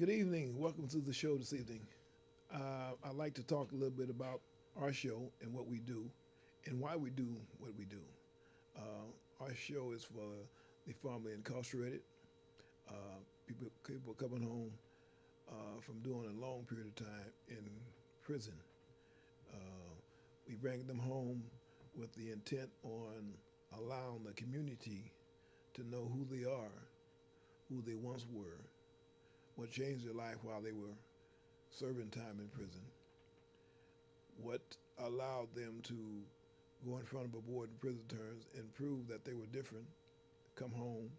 Good evening. Welcome to the show this evening. I'd like to talk a little bit about our show and what we do and why we do what we do. Our show is for the formerly incarcerated, people coming home from doing a long period of time in prison. Uh, we bring them home with the intent on allowing the community to know who they are, who they once were, what changed their life while they were serving time in prison, what allowed them to go in front of a board in prison terms and prove that they were different, come home,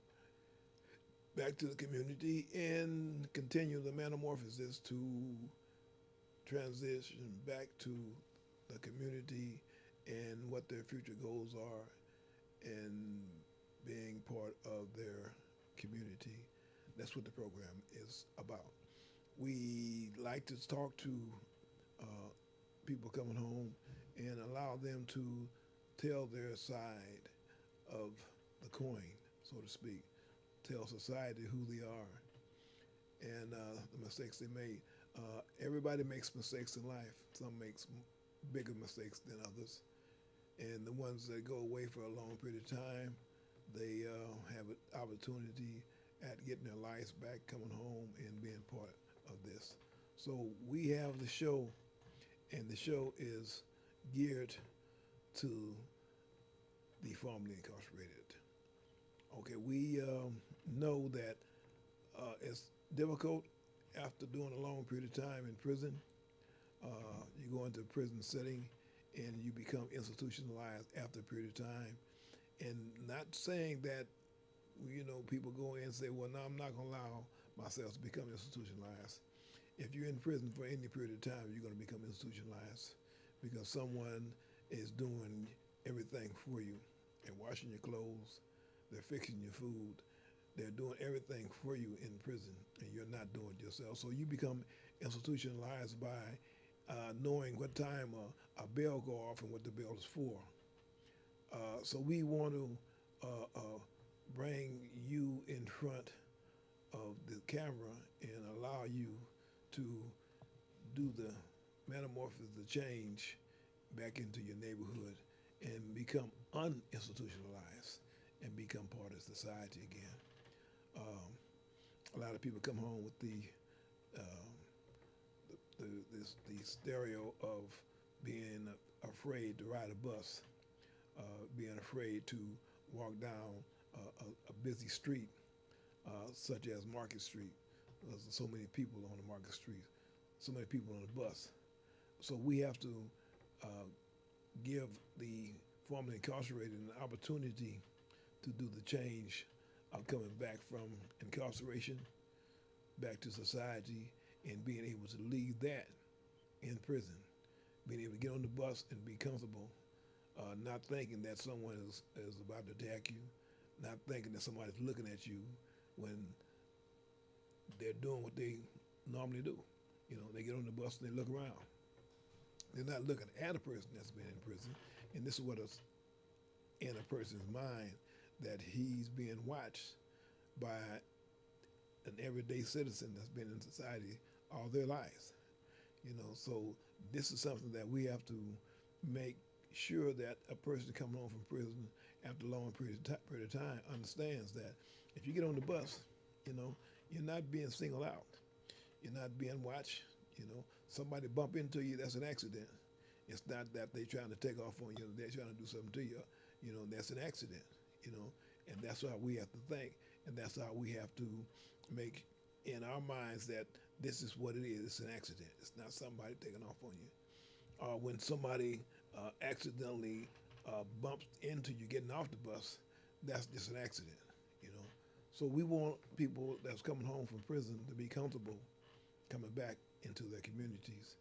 back to the community, and continue the metamorphosis to transition back to the community and what their future goals are and being part of their community. That's what the program is about. We like to talk to uh, people coming home and allow them to tell their side of the coin, so to speak, tell society who they are and the mistakes they made. Everybody makes mistakes in life. Some makes bigger mistakes than others, and the ones that go away for a long period of time, they have an opportunity at getting their lives back, coming home, and being part of this. So we have the show, and the show is geared to the formerly incarcerated. Okay, we know that it's difficult after doing a long period of time in prison. You go into a prison setting and you become institutionalized after a period of time. And not saying that, people go in and say, well, no, I'm not going to allow myself to become institutionalized. If you're in prison for any period of time, you're going to become institutionalized because someone is doing everything for you. They're washing your clothes, they're fixing your food, they're doing everything for you in prison, and you're not doing it yourself. So you become institutionalized by knowing what time a bell go off and what the bell is for. So we want to bring you in front of the camera and allow you to do the metamorphosis, the change back into your neighborhood and become uninstitutionalized and become part of society again. A lot of people come home with um, the stereo of being afraid to ride a bus, being afraid to walk down a busy street, such as Market Street. There's so many people on the Market Street, so many people on the bus. So we have to uh, give the formerly incarcerated an opportunity to do the change of coming back from incarceration back to society and being able to leave that in prison, being able to get on the bus and be comfortable, not thinking that someone is about to attack you, not thinking that somebody's looking at you when they're doing what they normally do. They get on the bus and they look around. They're not looking at a person that's been in prison, and this is what is in a person's mind, that he's being watched by an everyday citizen that's been in society all their lives. So this is something that we have to make sure that a person coming home from prison after a long period of time understands that if you get on the bus, you know, you're not being singled out. You're not being watched. Somebody bump into you, that's an accident. It's not that they're trying to take off on you, they're trying to do something to you. That's an accident, you know, and that's how we have to think, and that's how we have to make in our minds that this is what it is. It's an accident. It's not somebody taking off on you. When somebody accidentally bumps into you getting off the bus, that's just an accident, you know. So we want people that's coming home from prison to be comfortable coming back into their communities.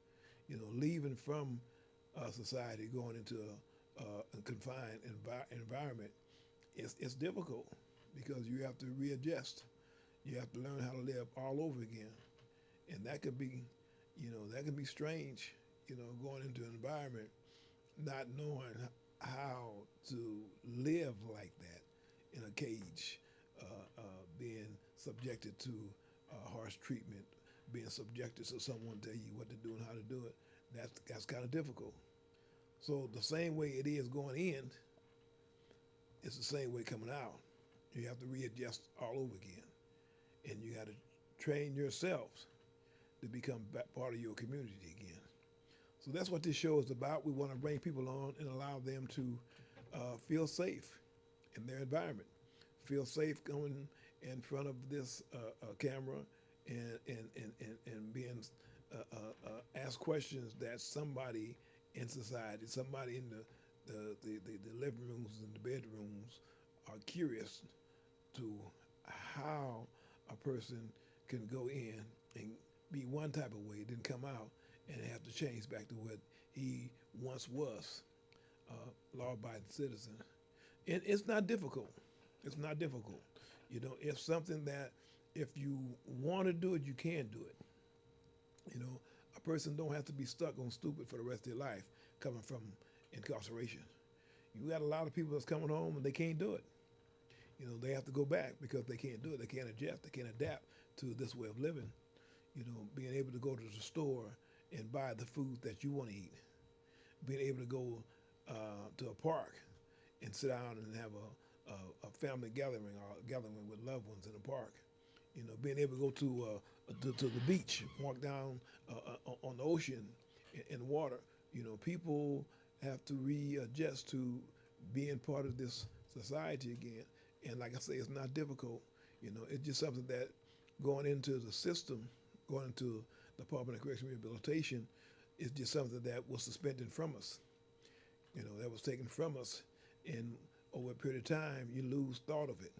Leaving from society, going into a confined environment, it's difficult because you have to readjust. You have to learn how to live all over again, and that could be, that can be strange. Going into an environment not knowing how to live like that in a cage, being subjected to harsh treatment, being subjected to someone tell you what to do and how to do it. That's kind of difficult. So the same way it is going in, it's the same way coming out. You have to readjust all over again, and you got to train yourselves to become part of your community again. So that's what this show is about. We want to bring people on and allow them to feel safe in their environment, feel safe going in front of this camera and being asked questions that somebody in society, somebody in the living rooms and the bedrooms are curious to how a person can go in and be one type of way, then come out and have to change back to what he once was, law-abiding citizen. And it's not difficult. It's not difficult. You know, it's something that if you want to do it, you can do it. You know, a person don't have to be stuck on stupid for the rest of their life coming from incarceration. You got a lot of people that's coming home and they can't do it. You know, they have to go back because they can't do it. They can't adjust. They can't adapt to this way of living. You know, being able to go to the store and buy the food that you want to eat. Being able to go to a park and sit down and have a family gathering or gathering with loved ones in the park. You know, being able to go to the beach, walk down on the ocean in water. You know, people have to readjust to being part of this society again. And like I say, it's not difficult. You know, it's just something that going into the system, going into the Department of Correctional Rehabilitation, is just something that was suspended from us. You know, that was taken from us. And over a period of time, you lose thought of it.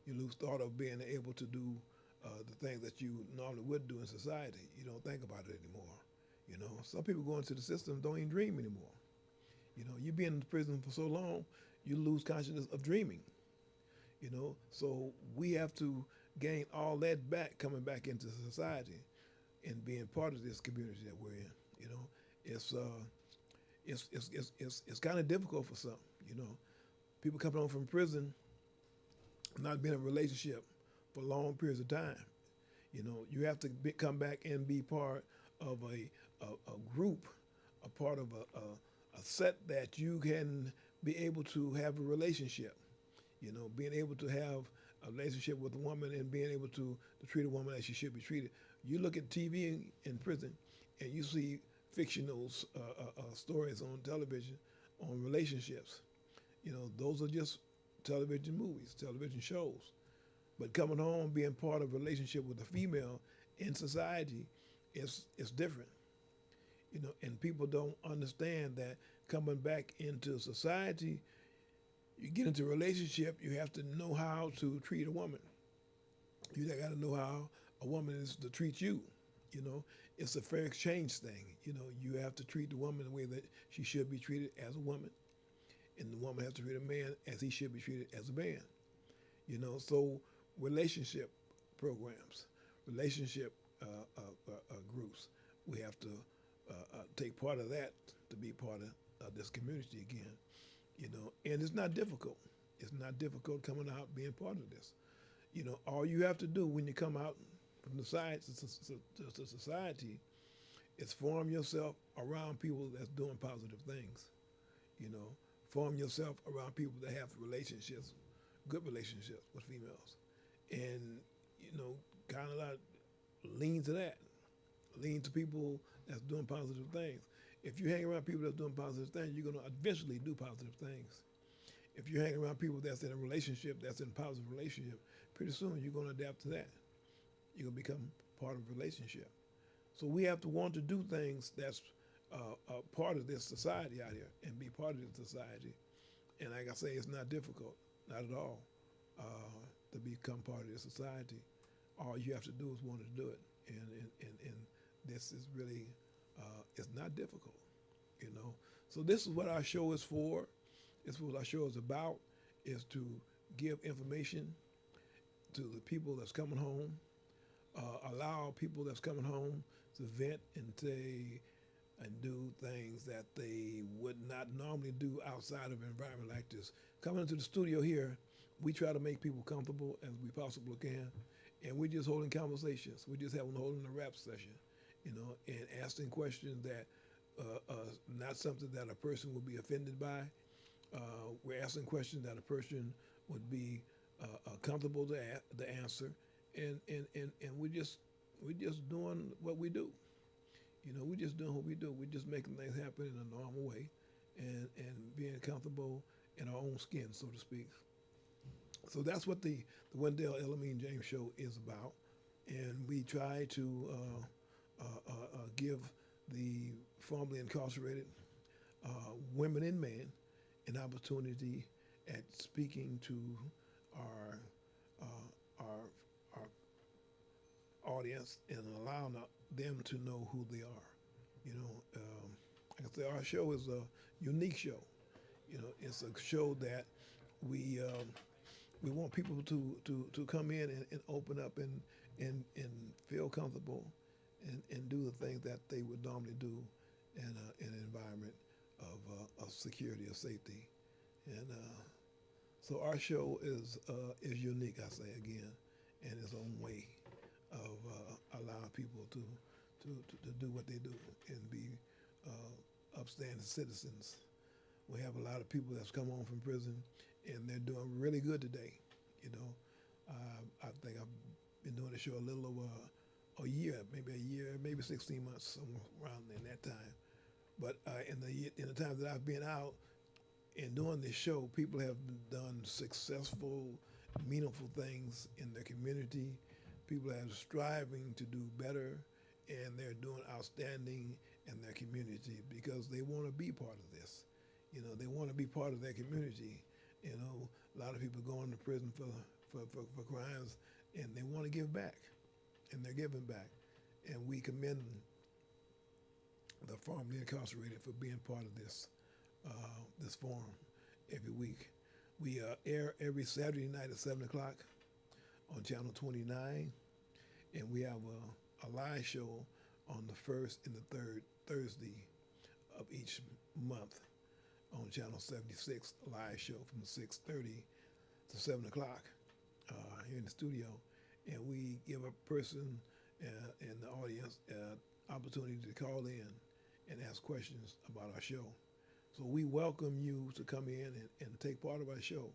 You lose thought of being able to do the things that you normally would do in society. You don't think about it anymore. You know, some people go into the system don't even dream anymore. You know, you being in prison for so long, you lose consciousness of dreaming. You know, so we have to gain all that back, coming back into society and being part of this community that we're in. You know, it's kind of difficult for some. You know, people coming home from prison, not being in a relationship for long periods of time. You know, you have to come back and be part of a group, a part of a set that you can be able to have a relationship. You know, being able to have a relationship with a woman and being able to treat a woman as she should be treated. You look at TV in prison and you see fictional stories on television on relationships. You know, those are just television movies, television shows. But coming home, being part of a relationship with a female in society is different. You know, and people don't understand that coming back into society, you get into a relationship, you have to know how to treat a woman. You got to know how a woman is to treat you. You know, it's a fair exchange thing. You know, you have to treat the woman the way that she should be treated as a woman, and the woman has to treat a man as he should be treated as a man. You know, so relationship programs, relationship groups, we have to take part of that to be part of this community again. You know, and it's not difficult. It's not difficult coming out being part of this. You know, all you have to do when you come out from the side to society is form yourself around people that's doing positive things. You know, form yourself around people that have relationships, good relationships with females, and you know, kind of like lean to that. Lean to people that's doing positive things. If you hang around people that's doing positive things, you're going to eventually do positive things. If you hang around people that's in a relationship, that's in a positive relationship, pretty soon you're going to adapt to that. You're going to become part of a relationship. So we have to want to do things that's part of this society out here and be part of this society. And like I say, it's not difficult, not at all, to become part of this society. All you have to do is want to do it. And this is really, it's not difficult, you know. So this is what our show is for. This is what our show is about, is to give information to the people that's coming home, allow people that's coming home to vent and say and do things that they would not normally do outside of an environment like this. Coming into the studio here, we try to make people comfortable as we possibly can, and we're just holding conversations. We're just holding a rap session, and asking questions that not something that a person would be offended by. We're asking questions that a person would be comfortable to answer, and we're just doing what we do. We're just doing what we do. We're just making things happen in a normal way, and being comfortable in our own skin, so to speak. So that's what the Wendell Elamine James Show is about, and we try to give the formerly incarcerated women and men an opportunity at speaking to our our audience and allowing them to know who they are. Like I say, our show is a unique show. It's a show that we we want people to come in and open up and feel comfortable and do the things that they would normally do in an environment of security or safety. And so our show is unique, I say again, in its own way of allowing people to do what they do and be upstanding citizens. We have a lot of people that's come home from prison, and they're doing really good today. I think I've been doing the show a little over a year, maybe 16 months, somewhere around in that time. But in the time that I've been out and doing this show, people have done successful, meaningful things in their community. People are striving to do better, and they're doing outstanding in their community because they want to be part of this. They want to be part of their community. A lot of people going to prison for crimes, and they want to give back, and they're giving back. And we commend the formerly incarcerated for being part of this forum every week. We air every Saturday night at 7 o'clock on Channel 29, and we have a live show on the first and the third Thursday of each month on Channel 76, a live show from 6:30 to 7 o'clock here in the studio. And we give a person in the audience opportunity to call in and ask questions about our show. So we welcome you to come in and take part of our show.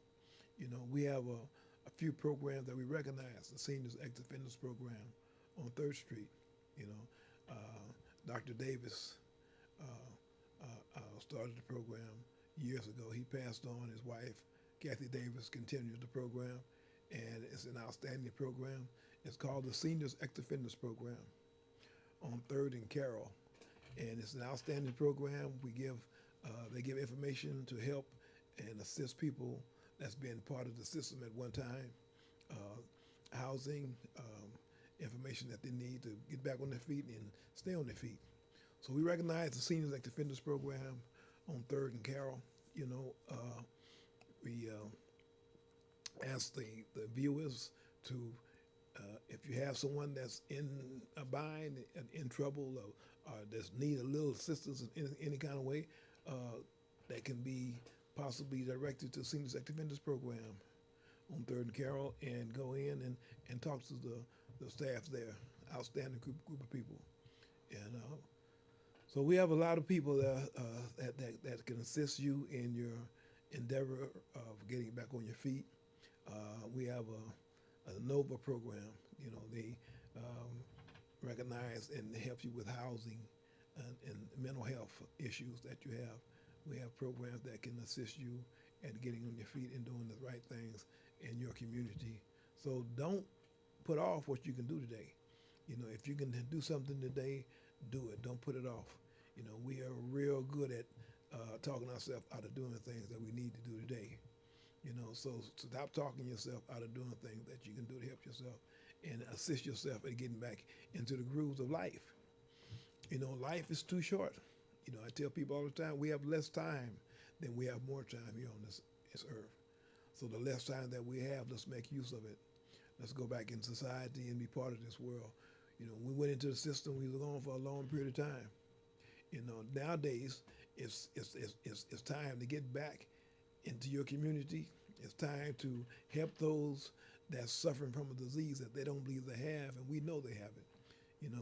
We have a few programs that we recognize, the Seniors Ex-Offenders Program on 3rd Street. Dr. Davis started the program years ago. He passed on. His wife, Kathy Davis, continued the program, and it's an outstanding program. It's called the Seniors Ex-Offenders Program on 3rd and Carroll, and it's an outstanding program. They give information to help and assist people that's been part of the system at one time, housing, information that they need to get back on their feet and stay on their feet. So we recognize the Seniors Ex-Offenders Program on 3rd and Carroll. We ask the viewers to, if you have someone that's in a bind, in trouble, or that's need a little assistance in any kind of way, that can be possibly directed to Seniors Ex-Offenders Program on 3rd and Carroll, and go in and talk to the staff there. Outstanding group of people. And so we have a lot of people that can assist you in your endeavor of getting back on your feet. We have a NOVA program. They recognize and help you with housing and mental health issues that you have. We have programs that can assist you at getting on your feet and doing the right things in your community. So don't put off what you can do today. If you can do something today, do it. Don't put it off. We are real good at talking ourselves out of doing things that we need to do today. So stop talking yourself out of doing things that you can do to help yourself and assist yourself in getting back into the grooves of life. Life is too short. I tell people all the time, we have less time than we have more time here on this earth. So the less time that we have, let's make use of it. Let's go back in society and be part of this world. We went into the system, we were gone for a long period of time. Nowadays, it's time to get back into your community. It's time to help those that's suffering from a disease that they don't believe they have, and we know they have it.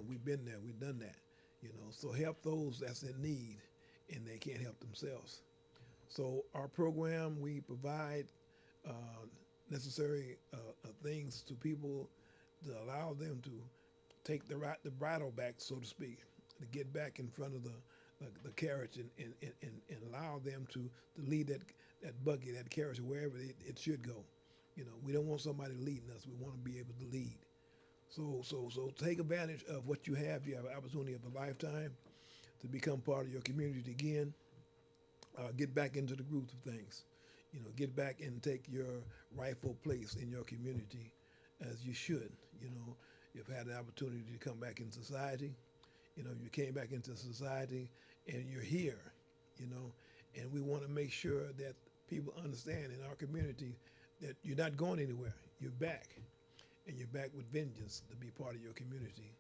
We've been there, we've done that. So help those that's in need and they can't help themselves. So our program, we provide uh, necessary things to people to allow them to take the bridle back, so to speak, to get back in front of the carriage and allow them to lead that buggy, that carriage, wherever it should go. We don't want somebody leading us. We want to be able to lead. So take advantage of what you have. You have an opportunity of a lifetime to become part of your community again. Get back into the grooves of things. Get back and take your rightful place in your community as you should. You've had the opportunity to come back in society. You came back into society and you're here, and we want to make sure that people understand in our community that you're not going anywhere. You're back, and you're back with vengeance to be part of your community,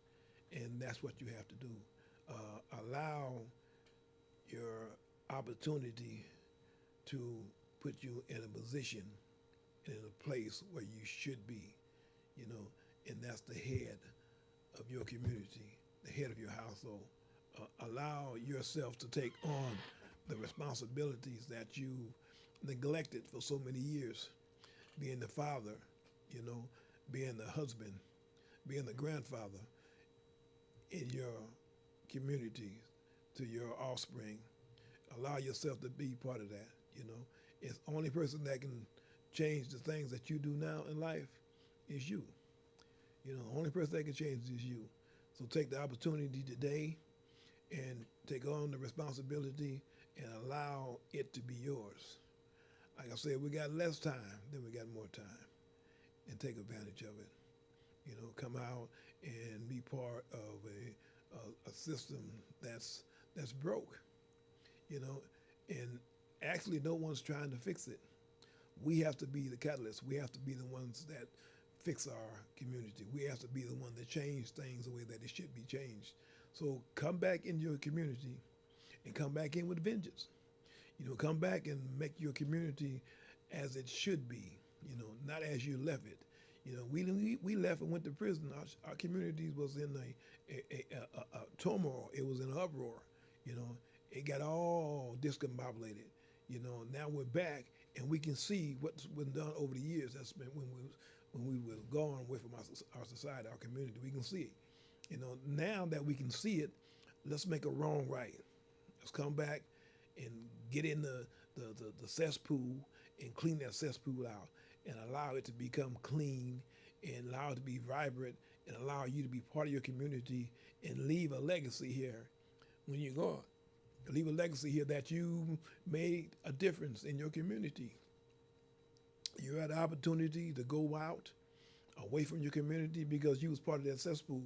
and that's what you have to do. Allow your opportunity to put you in a position and in a place where you should be, and that's the head of your community, the head of your household. Allow yourself to take on the responsibilities that you neglected for so many years, being the father, being the husband, being the grandfather in your community to your offspring. Allow yourself to be part of that. It's the only person that can change the things that you do now in life is you. The only person that can change is you. So take the opportunity today and take on the responsibility and allow it to be yours. Like I said, we got less time, then we got more time, and take advantage of it. Come out and be part of a system that's broke. And actually no one's trying to fix it. We have to be the catalyst. We have to be the ones that fix our community. We have to be the one that change things the way that it should be changed. So come back in your community and come back in with vengeance. Come back and make your community as it should be, not as you left it. We left and went to prison. Our community was in a turmoil. It was in an uproar. It got all discombobulated. Now we're back and we can see what's been done over the years. That's been when we were gone away from our society, our community. We can see it. Now that we can see it, let's make a wrong right. Let's come back and get in the cesspool and clean that cesspool out and allow it to become clean and allow it to be vibrant and allow you to be part of your community and leave a legacy here when you're gone. Leave a legacy here that you made a difference in your community. You had the opportunity to go out away from your community because you was part of that cesspool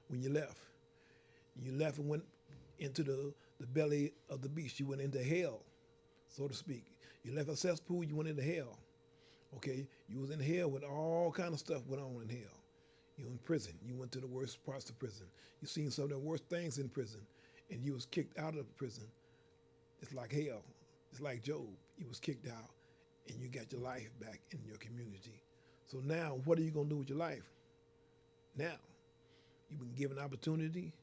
when you left. You left and went into the belly of the beast. You went into hell, so to speak. You left a cesspool, you went into hell. Okay? You was in hell with all kind of stuff went on in hell. You were in prison. You went to the worst parts of prison. You seen some of the worst things in prison, and you was kicked out of prison. It's like hell. It's like Job. You was kicked out, and you got your life back in your community. So now, what are you going to do with your life? Now, you've been given opportunity.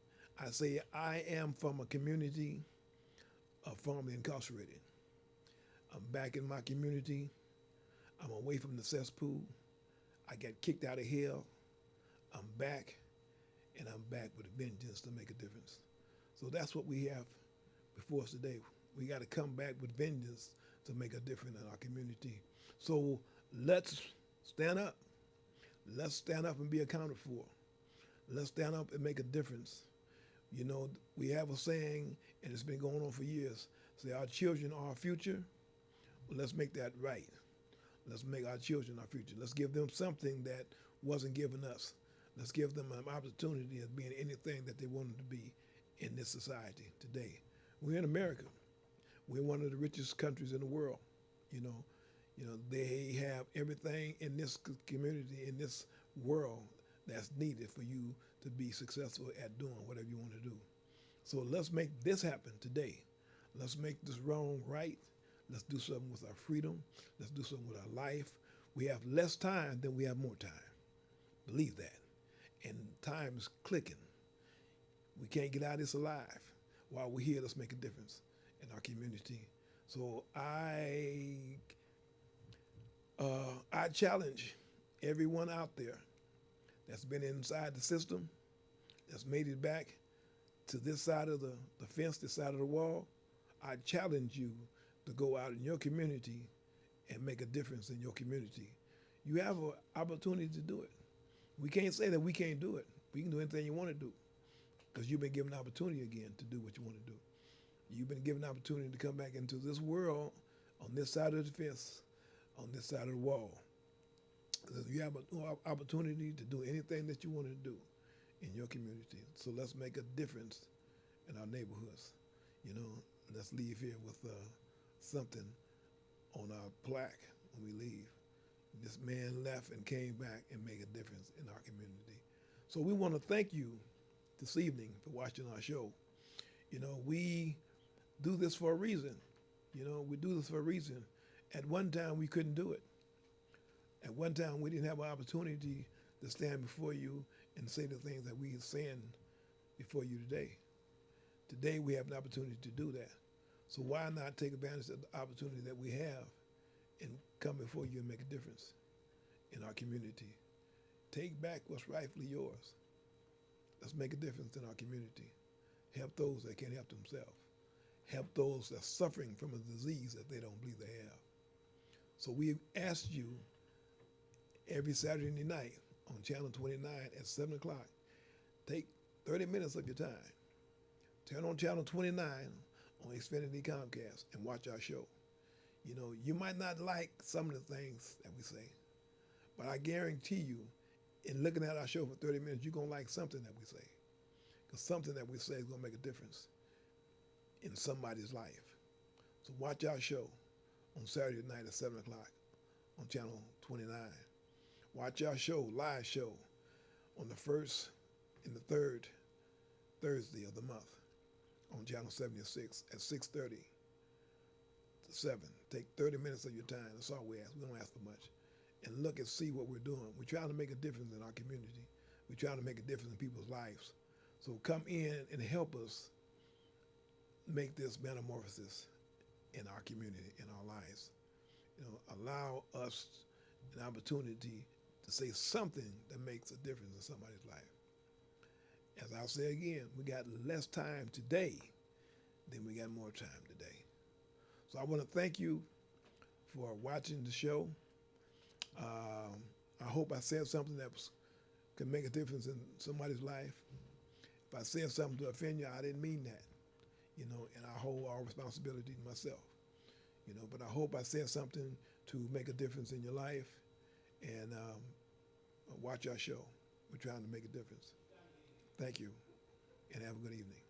I say I am from a community of formerly incarcerated. I'm back in my community. I'm away from the cesspool. I got kicked out of hell. I'm back, and I'm back with a vengeance to make a difference. So that's what we have before us today. We got to come back with vengeance to make a difference in our community. So let's stand up. Let's stand up and be accounted for. Let's stand up and make a difference. We have a saying, and it's been going on for years, say our children are our future. Well, let's make that right. Let's make our children our future. Let's give them something that wasn't given us. Let's give them an opportunity of being anything that they wanted to be in this society today. We're in America. We're one of the richest countries in the world. They have everything in this community, in this world, that's needed for you to be successful at doing whatever you want to do. So let's make this happen today. Let's make this wrong right. Let's do something with our freedom. Let's do something with our life. We have less time than we have more time. Believe that. And time is clicking. We can't get out of this alive. While we're here, let's make a difference in our community. So I challenge everyone out there that's been inside the system, that's made it back to this side of the fence, this side of the wall. I challenge you to go out in your community and make a difference in your community. You have an opportunity to do it. We can't say that we can't do it. We can do anything you want to do because you've been given an opportunity again to do what you want to do. You've been given an opportunity to come back into this world on this side of the fence, on this side of the wall. You have an opportunity to do anything that you want to do in your community. So let's make a difference in our neighborhoods. You know, let's leave here with something on our plaque when we leave. This man left and came back and made a difference in our community. So we want to thank you this evening for watching our show. You know, we do this for a reason. You know, we do this for a reason. At one time, we couldn't do it. At one time, we didn't have an opportunity to stand before you and say the things that we are saying before you today. Today, we have an opportunity to do that. So why not take advantage of the opportunity that we have and come before you and make a difference in our community? Take back what's rightfully yours. Let's make a difference in our community. Help those that can't help themselves. Help those that are suffering from a disease that they don't believe they have. So we asked you every Saturday night on Channel 29 at 7 o'clock, take 30 minutes of your time. Turn on Channel 29 on Xfinity Comcast and watch our show. You know, you might not like some of the things that we say, but I guarantee you, in looking at our show for 30 minutes, you're going to like something that we say. Because something that we say is going to make a difference in somebody's life. So watch our show on Saturday night at 7 o'clock on Channel 29. Watch our show, live show, on the first and the third Thursday of the month on Channel 76 at 6:30 to 7. Take 30 minutes of your time. That's all we ask. We don't ask for much. And look and see what we're doing. We're trying to make a difference in our community. We're trying to make a difference in people's lives. So come in and help us make this metamorphosis in our community, in our lives. You know, allow us an opportunity to say something that makes a difference in somebody's life. As I'll say again, we got less time today than we got more time today. So I want to thank you for watching the show. I hope I said something that can make a difference in somebody's life. If I said something to offend you, I didn't mean that. You know, and I hold all responsibility to myself. You know, but I hope I said something to make a difference in your life. And watch our show. We're trying to make a difference. Thank you, and have a good evening.